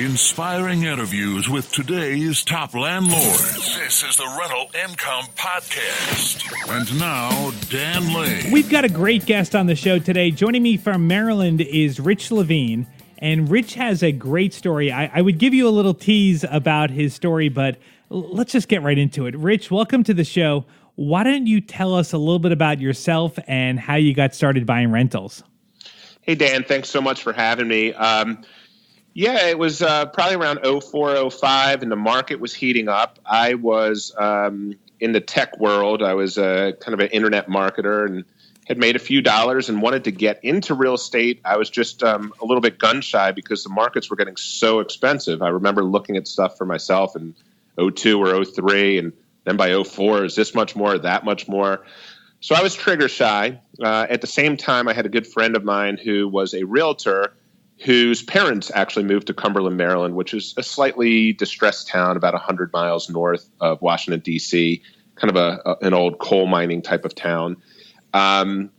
Inspiring interviews with today's top landlords. This is the Rental Income Podcast. And now, Dan Lane. We've got a great guest on the show today. Joining me from Maryland is Rich Levine. And Rich has a great story. I would give you a little tease about his story, but let's just get right into it. Rich, welcome to the show. Why don't you tell us a little bit about yourself and how you got started buying rentals? Hey, Dan, thanks so much for having me. It was probably around 04, 05, and the market was heating up. I was in the tech world. I was kind of an internet marketer and had made a few dollars and wanted to get into real estate. I was just a little bit gun shy because the markets were getting so expensive. I remember looking at stuff for myself in 02 or 03, and then by 04, is this much more, that much more? So I was trigger shy. At the same time, I had a good friend of mine who was a realtor whose parents actually moved to Cumberland, Maryland, which is a slightly distressed town about 100 miles north of Washington, D.C., kind of an old coal mining type of town. And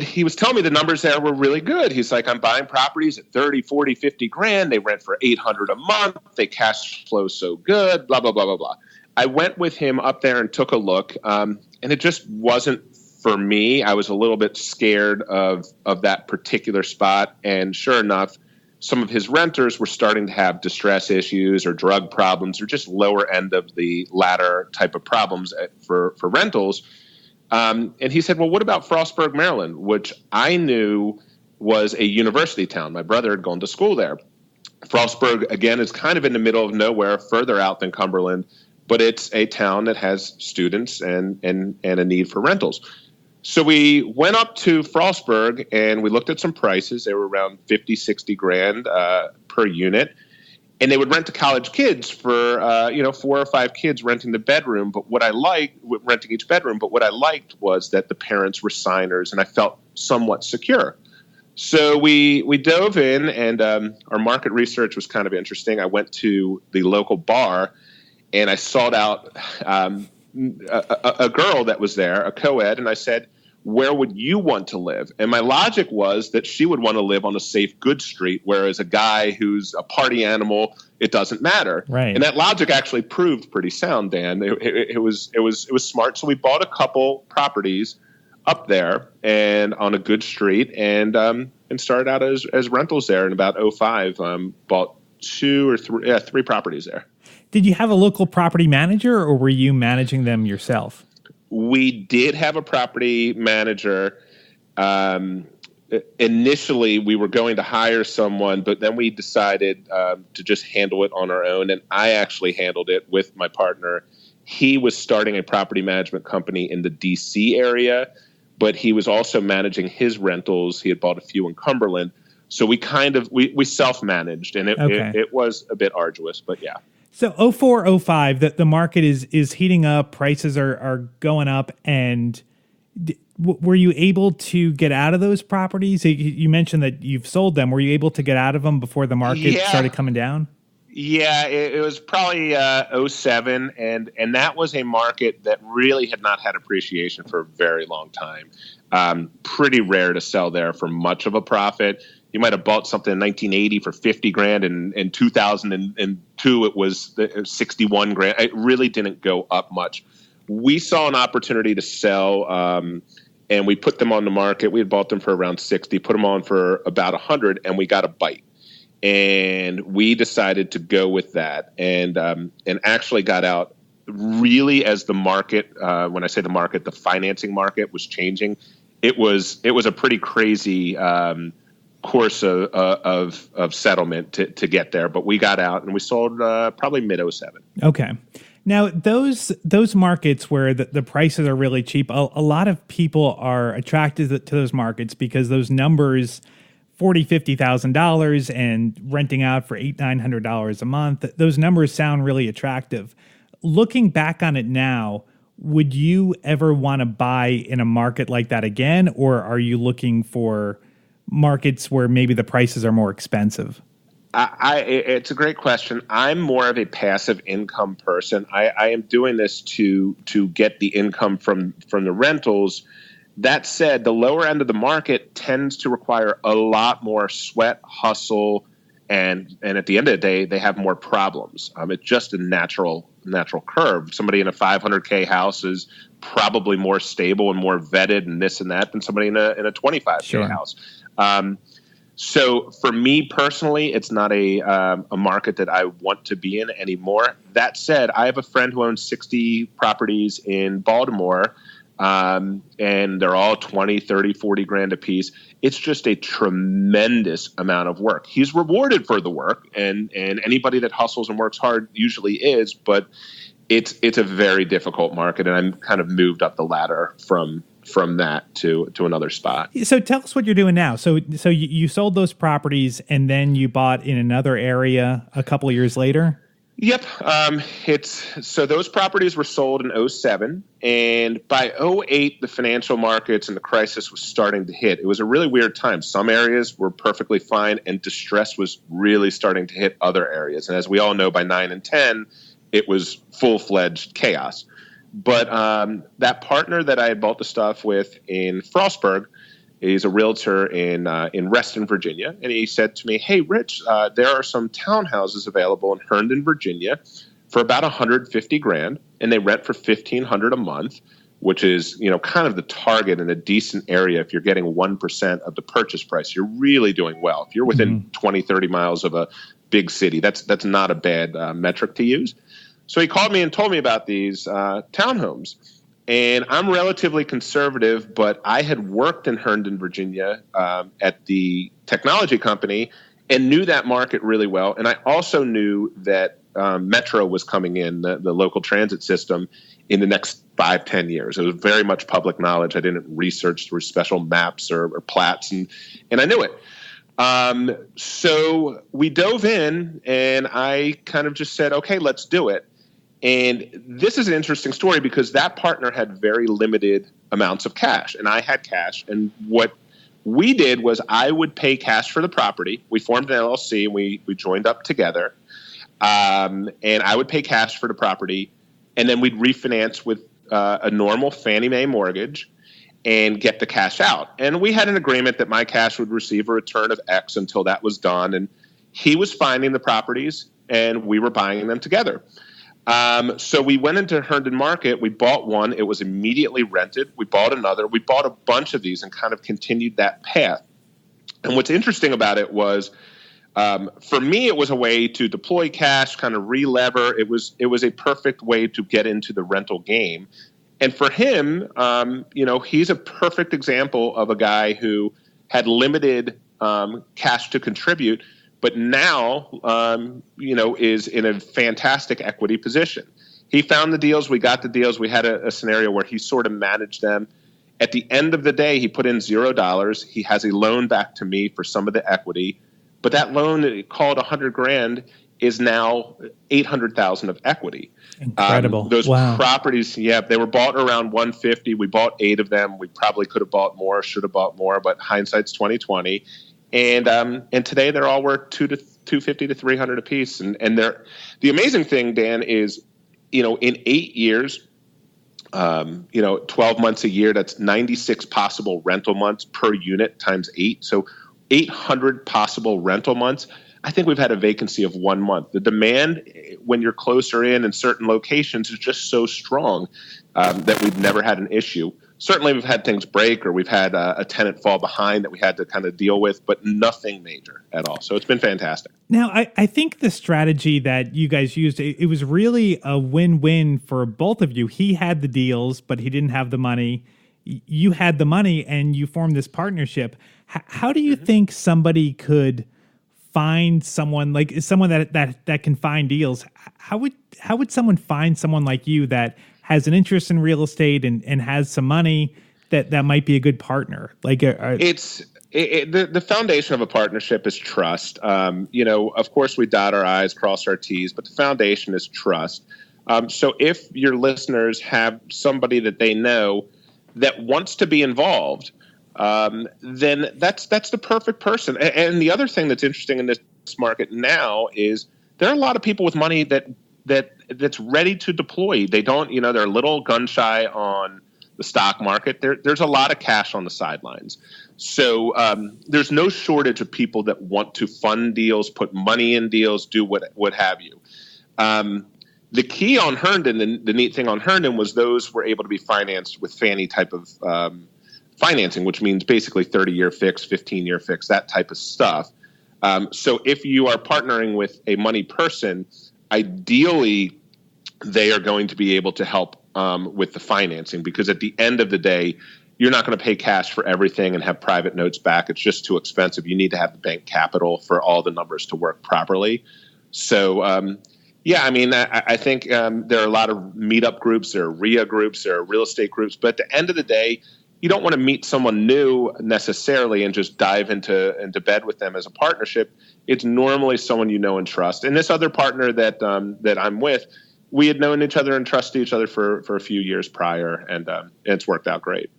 he was telling me the numbers there were really good. He's like, I'm buying properties at 30, 40, 50 grand. They rent for $800 a month. They cash flow so good, blah, blah, blah, blah, blah. I went with him up there and took a look, and it just wasn't for me. I was a little bit scared of that particular spot. And sure enough, some of his renters were starting to have distress issues or drug problems or just lower end of the ladder type of problems for rentals. And he said, well, what about Frostburg, Maryland, which I knew was a university town. My brother had gone to school there. Frostburg, again, is kind of in the middle of nowhere, further out than Cumberland, but it's a town that has students and a need for rentals. So we went up to Frostburg and we looked at some prices. They were around 50, 60 grand per unit. And they would rent to college kids for, 4 or 5 kids renting the bedroom. But what I liked, renting each bedroom, but what I liked was that the parents were signers and I felt somewhat secure. So we dove in and our market research was kind of interesting. I went to the local bar and I sought out a girl that was there, a co-ed, and I said, where would you want to live? And my logic was that she would want to live on a safe goods street, whereas a guy who's a party animal, it doesn't matter. Right. And that logic actually proved pretty sound, Dan. It was smart. So we bought a couple properties up there and on a good street and started out as rentals there in about 05. Bought 3 properties there. Did you have a local property manager or were you managing them yourself? We did have a property manager. Initially, we were going to hire someone, but then we decided to just handle it on our own. And I actually handled it with my partner. He was starting a property management company in the D.C. area, but he was also managing his rentals. He had bought a few in Cumberland. So we we self-managed, and it was a bit arduous, but yeah. So 04, 05, the market is heating up, prices are going up, and were you able to get out of those properties? You mentioned that you've sold them. Were you able to get out of them before the market started coming down? Yeah, it was probably 07, and that was a market that really had not had appreciation for a very long time. Pretty rare to sell there for much of a profit. You might have bought something in 1980 for 50 grand, and in 2002 it was 61 grand. It really didn't go up much. We saw an opportunity to sell, and we put them on the market. We had bought them for around 60, put them on for about 100, and we got a bite. And we decided to go with that, and actually got out really as the market. When I say the market, the financing market was changing. It was a pretty crazy course of settlement to get there, but we got out and we sold probably mid-07. Okay. Now, those markets where the prices are really cheap, a lot of people are attracted to those markets because those numbers, $40,000, $50,000 and renting out for $800-900 a month, those numbers sound really attractive. Looking back on it now, would you ever want to buy in a market like that again, or are you looking for markets where maybe the prices are more expensive? It's a great question. I'm more of a passive income person. I am doing this to get the income from the rentals. That said, the lower end of the market tends to require a lot more sweat, hustle, And at the end of the day, they have more problems. It's just a natural curve. Somebody in a 500K house is probably more stable and more vetted and this and that than somebody in a 25K house. So for me personally, it's not a market that I want to be in anymore. That said, I have a friend who owns 60 properties in Baltimore, and they're all 20, 30, 40 grand a piece. It's just a tremendous amount of work. He's rewarded for the work, and anybody that hustles and works hard usually is, but it's a very difficult market, and I'm kind of moved up the ladder from that to another spot. So tell us what you're doing now. So you sold those properties and then you bought in another area a couple of years later? Yep. So those properties were sold in 2007, and by 2008, the financial markets and the crisis was starting to hit. It was a really weird time. Some areas were perfectly fine, and distress was really starting to hit other areas. And as we all know, by 9 and 10, it was full-fledged chaos. But that partner that I had bought the stuff with in Frostburg, he's a realtor in Reston, Virginia, and he said to me, "Hey, Rich, there are some townhouses available in Herndon, Virginia, for about $150,000, and they rent for $1,500 a month, which is kind of the target in a decent area. If you're getting 1% of the purchase price, you're really doing well. If you're within 20, 30 miles of a big city, that's not a bad metric to use." So he called me and told me about these townhomes. And I'm relatively conservative, but I had worked in Herndon, Virginia at the technology company and knew that market really well. And I also knew that Metro was coming in, the local transit system, in the next 5-10 years. It was very much public knowledge. I didn't research through special maps or plats, and I knew it. So we dove in, and I kind of just said, okay, let's do it. And this is an interesting story because that partner had very limited amounts of cash, and I had cash. And what we did was I would pay cash for the property. We formed an LLC, and we joined up together. And I would pay cash for the property, and then we'd refinance with a normal Fannie Mae mortgage and get the cash out. And we had an agreement that my cash would receive a return of X until that was done. And he was finding the properties, and we were buying them together. So we went into Herndon Market. We bought one. It was immediately rented. We bought another. We bought a bunch of these and kind of continued that path. And what's interesting about it was, for me, it was a way to deploy cash, kind of re-lever. It was a perfect way to get into the rental game. And for him, he's a perfect example of a guy who had limited cash to contribute, but now, is in a fantastic equity position. He found the deals. We got the deals. We had a scenario where he sort of managed them. At the end of the day, he put in $0. He has a loan back to me for some of the equity, but that loan called $100,000 is now $800,000 of equity. Incredible. Those properties, they were bought around $150. We bought 8 of them. We probably could have bought more, should have bought more, but hindsight's 20/20. And today they're all worth $250 to $300 a piece. And the amazing thing, Dan, is, in 8 years, 12 months a year, that's 96 possible rental months per unit times 8. So 800 possible rental months. I think we've had a vacancy of 1 month. The demand, when you're closer in certain locations, is just so strong that we've never had an issue. Certainly we've had things break, or we've had a tenant fall behind that we had to kind of deal with, but nothing major at all. So it's been fantastic. Now, I think the strategy that you guys used, it was really a win-win for both of you. He had the deals, but he didn't have the money. You had the money, and you formed this partnership. How do you think somebody could find someone that can find deals? How would someone find someone like you that has an interest in real estate and has some money that might be a good partner? The foundation of a partnership is trust. Of course we dot our I's, cross our T's, but the foundation is trust. So if your listeners have somebody that they know that wants to be involved, then that's the perfect person. And the other thing that's interesting in this market now is there are a lot of people with money that's ready to deploy. They don't, they're a little gun shy on the stock market, there's a lot of cash on the sidelines. So there's no shortage of people that want to fund deals, put money in deals, do what have you. The key on Herndon, the neat thing on Herndon was those were able to be financed with Fannie type of financing, which means basically 30-year fix, 15-year fix, that type of stuff. So if you are partnering with a money person, ideally they are going to be able to help with the financing, because at the end of the day, you're not going to pay cash for everything and have private notes back. It's just too expensive. You need to have the bank capital for all the numbers to work properly. So, I think there are a lot of meetup groups, there are RIA groups, there are real estate groups. But at the end of the day, you don't want to meet someone new necessarily and just dive into bed with them as a partnership. It's normally someone you know and trust. And this other partner that I'm with, we had known each other and trusted each other for a few years prior, and it's worked out great.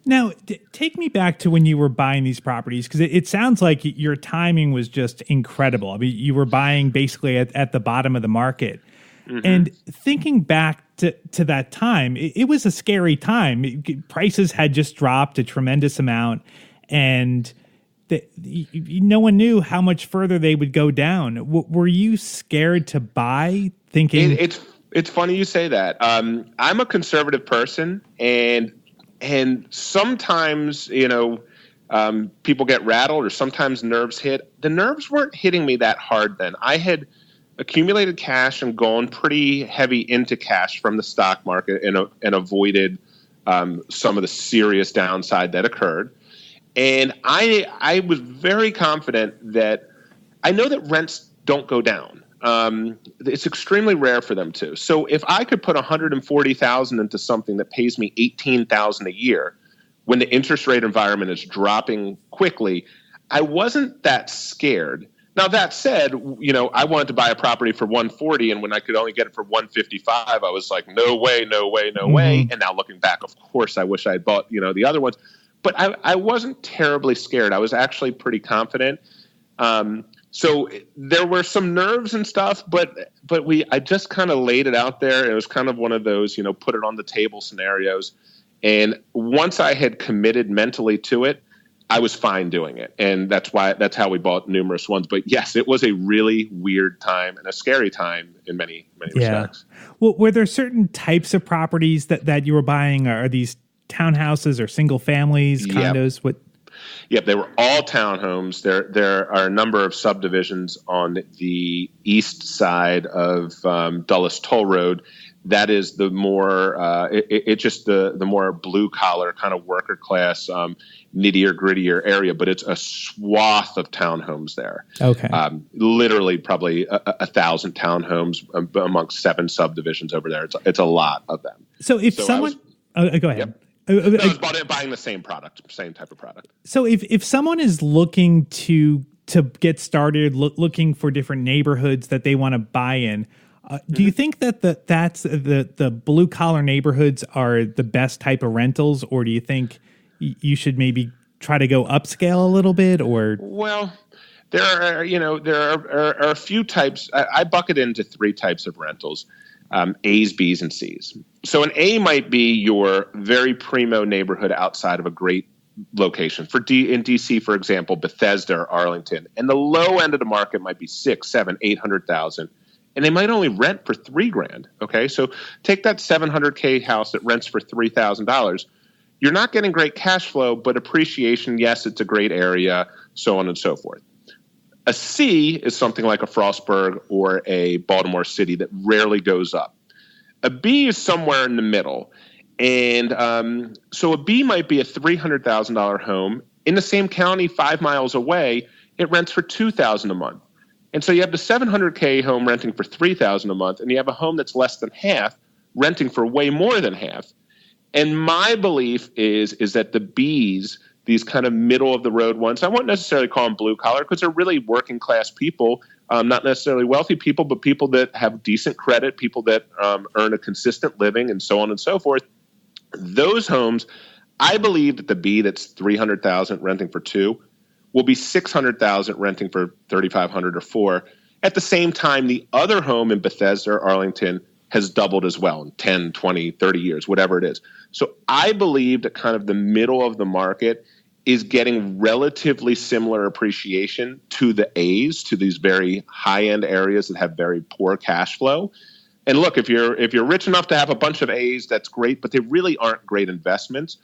Now, take me back to when you were buying these properties, because it sounds like your timing was just incredible. I mean, you were buying basically at the bottom of the market. Mm-hmm. And thinking back to that time, it was a scary time. Prices had just dropped a tremendous amount, and no one knew how much further they would go down. Were you scared to buy, thinking... It's funny you say that. I'm a conservative person, and sometimes, people get rattled, or sometimes nerves hit. The nerves weren't hitting me that hard then. I had accumulated cash and gone pretty heavy into cash from the stock market and avoided some of the serious downside that occurred. And I was very confident that I know that rents don't go down. It's extremely rare for them to. So if I could put $140,000 into something that pays me $18,000 a year, when the interest rate environment is dropping quickly, I wasn't that scared. Now that said, I wanted to buy a property for $140, and when I could only get it for $155, I was like, no way. And now looking back, of course, I wish I had bought the other ones, but I wasn't terribly scared. I was actually pretty confident. So there were some nerves and stuff, but I just kind of laid it out there. It was kind of one of those, put it on the table scenarios. And once I had committed mentally to it, I was fine doing it. And that's how we bought numerous ones. But yes, it was a really weird time and a scary time in many respects. Well, were there certain types of properties that you were buying? Are these townhouses or single families, condos? Yep. Yep, they were all townhomes. There are a number of subdivisions on the east side of Dulles Toll Road. That is the more the more blue collar kind of worker class, nittier grittier area. But it's a swath of townhomes there. Okay, literally probably 1,000 townhomes amongst 7 subdivisions over there. It's a lot of them. So someone, go ahead. Yep. I was buying the same product, same type of product. So if someone is looking to get started, looking for different neighborhoods that they want to buy in, do you think that that's the blue collar neighborhoods are the best type of rentals, or do you think you should maybe try to go upscale a little bit? Or there are a few types. I bucket into 3 types of rentals. A's, B's, and C's. So an A might be your very primo neighborhood outside of a great location. In DC, for example, Bethesda or Arlington. And the low end of the market might be 6, 7, 800,000. And they might only rent for $3,000. Okay. So take that $700K house that rents for $3,000. You're not getting great cash flow, but appreciation. Yes, it's a great area, so on and so forth. A C is something like a Frostburg or a Baltimore City that rarely goes up. A B is somewhere in the middle. And so a B might be a $300,000 home. In the same county 5 miles away, it rents for $2,000 a month. And so you have the $700K home renting for $3,000 a month, and you have a home that's less than half renting for way more than half. And my belief is that the Bs, these kind of middle of the road ones, I won't necessarily call them blue collar because they're really working class people, not necessarily wealthy people, but people that have decent credit, people that earn a consistent living, and so on and so forth. Those homes, I believe that the B that's $300,000 renting for $2,000 will be $600,000 renting for $3,500 or $4,000. At the same time, the other home in Bethesda or Arlington has doubled as well in 10, 20, 30 years, whatever it is. So I believe that kind of the middle of the market is getting relatively similar appreciation to the A's, to these very high-end areas that have very poor cash flow. And look, if you're rich enough to have a bunch of A's, that's great, but they really aren't great investments.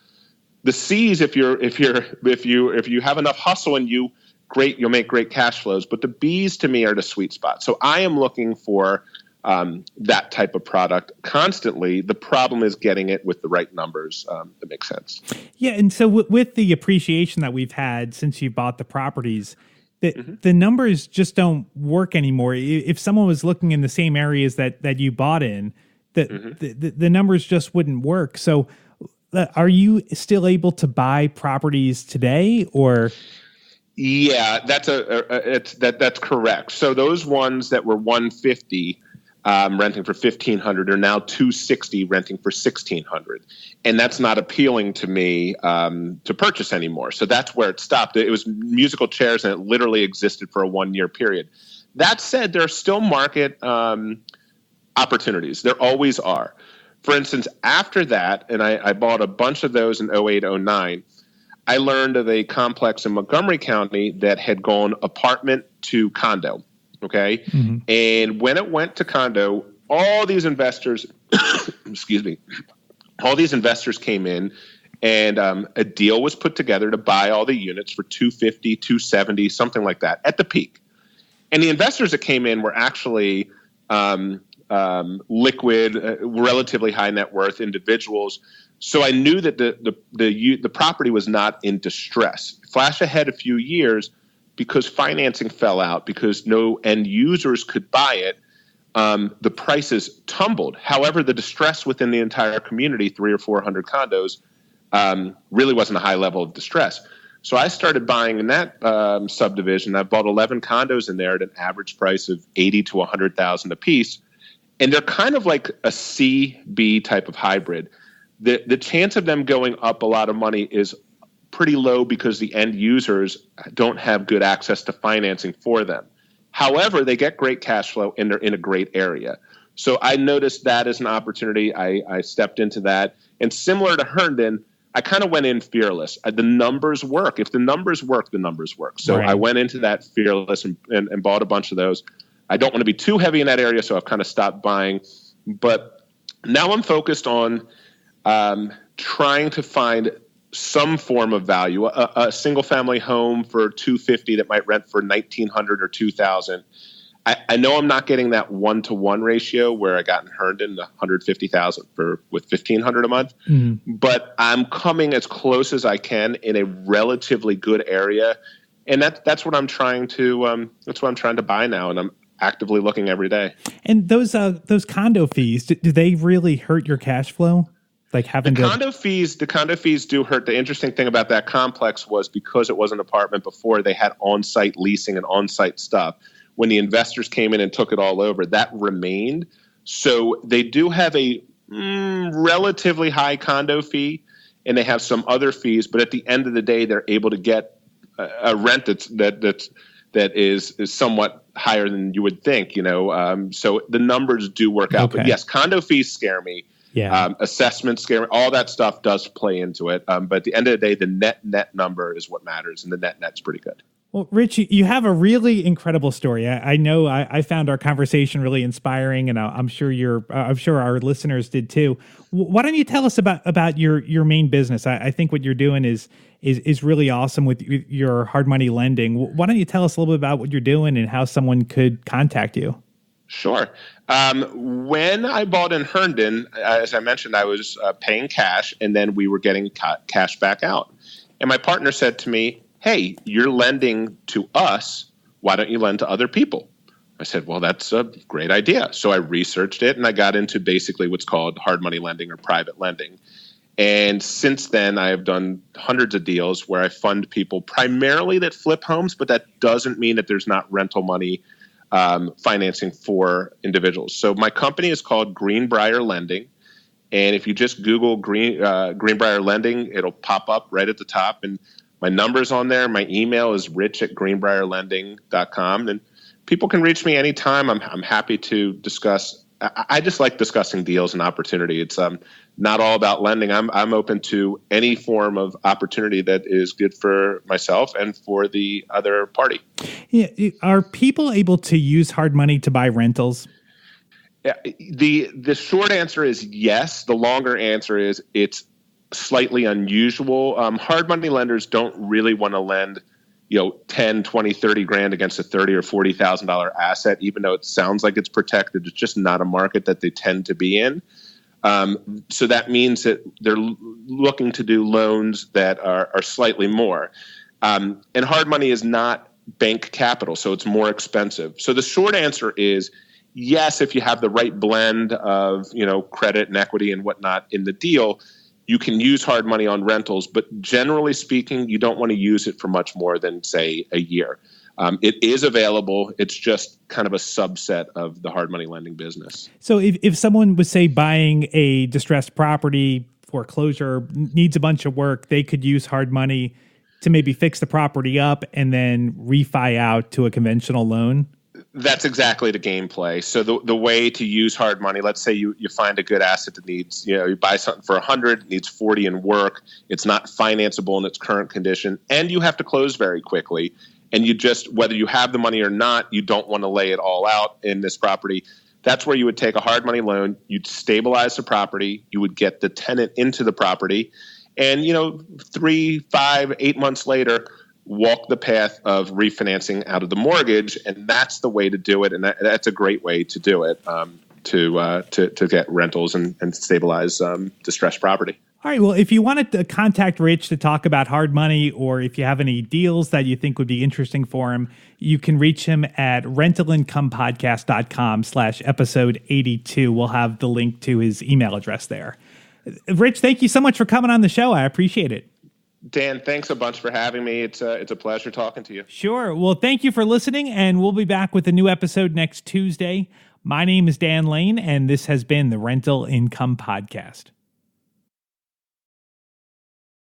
The C's, if you have enough hustle in you, great, you'll make great cash flows. But the B's to me are the sweet spot. So I am looking for that type of product constantly. The problem is getting it with the right numbers that make sense. Yeah, and so with the appreciation that we've had since you bought the properties, the numbers just don't work anymore. If someone was looking in the same areas that you bought in, the numbers just wouldn't work. So are you still able to buy properties today, or? Yeah, that's correct. So those ones that were $150 renting for $1,500 are now $260 renting for $1,600, and that's not appealing to me to purchase anymore. So that's where it stopped. It was musical chairs, and it literally existed for a 1-year period. That said, there are still market opportunities. There always are. For instance, after that, and I bought a bunch of those in 08, 09, I learned of a complex in Montgomery County that had gone apartment to condo. Okay. Mm-hmm. And when it went to condo, all these investors, all these investors came in, and a deal was put together to buy all the units for $250, $270, something like that at the peak. And the investors that came in were actually liquid, relatively high net worth individuals. So I knew that the property was not in distress. Flash ahead a few years, because financing fell out, because no end users could buy it, the prices tumbled. However, the distress within the entire community, 300 or 400 condos, really wasn't a high level of distress. So I started buying in that subdivision. I bought 11 condos in there at an average price of $80,000 to $100,000 a piece. And they're kind of like a C-B type of hybrid. The chance of them going up a lot of money is pretty low because the end users don't have good access to financing for them. However, they get great cash flow and they're in a great area. So I noticed that as an opportunity. I stepped into that. And similar to Herndon, I kind of went in fearless. The numbers work. If the numbers work, the numbers work. So right. I went into that fearless and bought a bunch of those. I don't want to be too heavy in that area, so I've kind of stopped buying. But now I'm focused on trying to find some form of value, a single family home for $250 that might rent for $1,900 or $2,000. I know I'm not getting that 1-to-1 ratio where I got in Herndon, the $150,000 with $1,500 a month, but I'm coming as close as I can in a relatively good area, and that's what I'm trying to buy now, and I'm actively looking every day. And those condo fees, do they really hurt your cash flow? Like the condo fees do hurt. The interesting thing about that complex was because it was an apartment before, they had on-site leasing and on-site stuff. When the investors came in and took it all over, that remained. So they do have a relatively high condo fee, and they have some other fees. But at the end of the day, they're able to get a rent that is somewhat higher than you would think. So the numbers do work out. Okay. But yes, condo fees scare me. Yeah. Assessments scare me. All that stuff does play into it. But at the end of the day, the net number is what matters, and the net's pretty good. Well, Rich, you have a really incredible story. I know I found our conversation really inspiring, and I'm sure our listeners did too. Why don't you tell us about your main business? I think what you're doing is really awesome with your hard money lending. Why don't you tell us a little bit about what you're doing and how someone could contact you? Sure. When I bought in Herndon, as I mentioned, I was paying cash, and then we were getting cash back out. And my partner said to me, "Hey, you're lending to us. Why don't you lend to other people?" I said, "Well, that's a great idea." So I researched it, and I got into basically what's called hard money lending or private lending. And since then, I have done hundreds of deals where I fund people primarily that flip homes, but that doesn't mean that there's not rental money financing for individuals. So my company is called Greenbrier Lending. And if you just Google Greenbrier Lending, it'll pop up right at the top. And my number's on there. My email is rich@greenbrierlending.com. And people can reach me anytime. I'm happy to discuss I just like discussing deals and opportunity. It's not all about lending. I'm open to any form of opportunity that is good for myself and for the other party. Yeah. Are people able to use hard money to buy rentals? The short answer is yes. The longer answer is it's slightly unusual. Hard money lenders don't really want to lend 10, 20, 30 grand against a $30,000 or $40,000 asset, even though it sounds like it's protected. It's just not a market that they tend to be in. So that means that they're looking to do loans that are slightly more. And hard money is not bank capital, so it's more expensive. So the short answer is yes, if you have the right blend of credit and equity and whatnot in the deal, you can use hard money on rentals, but generally speaking, you don't want to use it for much more than, say, a year. It is available. It's just kind of a subset of the hard money lending business. So if someone was, say, buying a distressed property, foreclosure, needs a bunch of work, they could use hard money to maybe fix the property up and then refi out to a conventional loan? That's exactly the gameplay. So the way to use hard money, let's say you find a good asset that needs, you buy something for 100, needs 40 in work. It's not financeable in its current condition, and you have to close very quickly. And you just, whether you have the money or not, you don't want to lay it all out in this property. That's where you would take a hard money loan. You'd stabilize the property. You would get the tenant into the property. And, 3, 5, 8 months later, walk the path of refinancing out of the mortgage, and that's the way to do it. And that's a great way to do it to get rentals and stabilize distressed property. All right. Well, if you wanted to contact Rich to talk about hard money, or if you have any deals that you think would be interesting for him, you can reach him at rentalincomepodcast.com/episode 82. We'll have the link to his email address there. Rich, thank you so much for coming on the show. I appreciate it. Dan, thanks a bunch for having me. It's a pleasure talking to you. Sure. Well, thank you for listening, and we'll be back with a new episode next Tuesday. My name is Dan Lane, and this has been the Rental Income Podcast.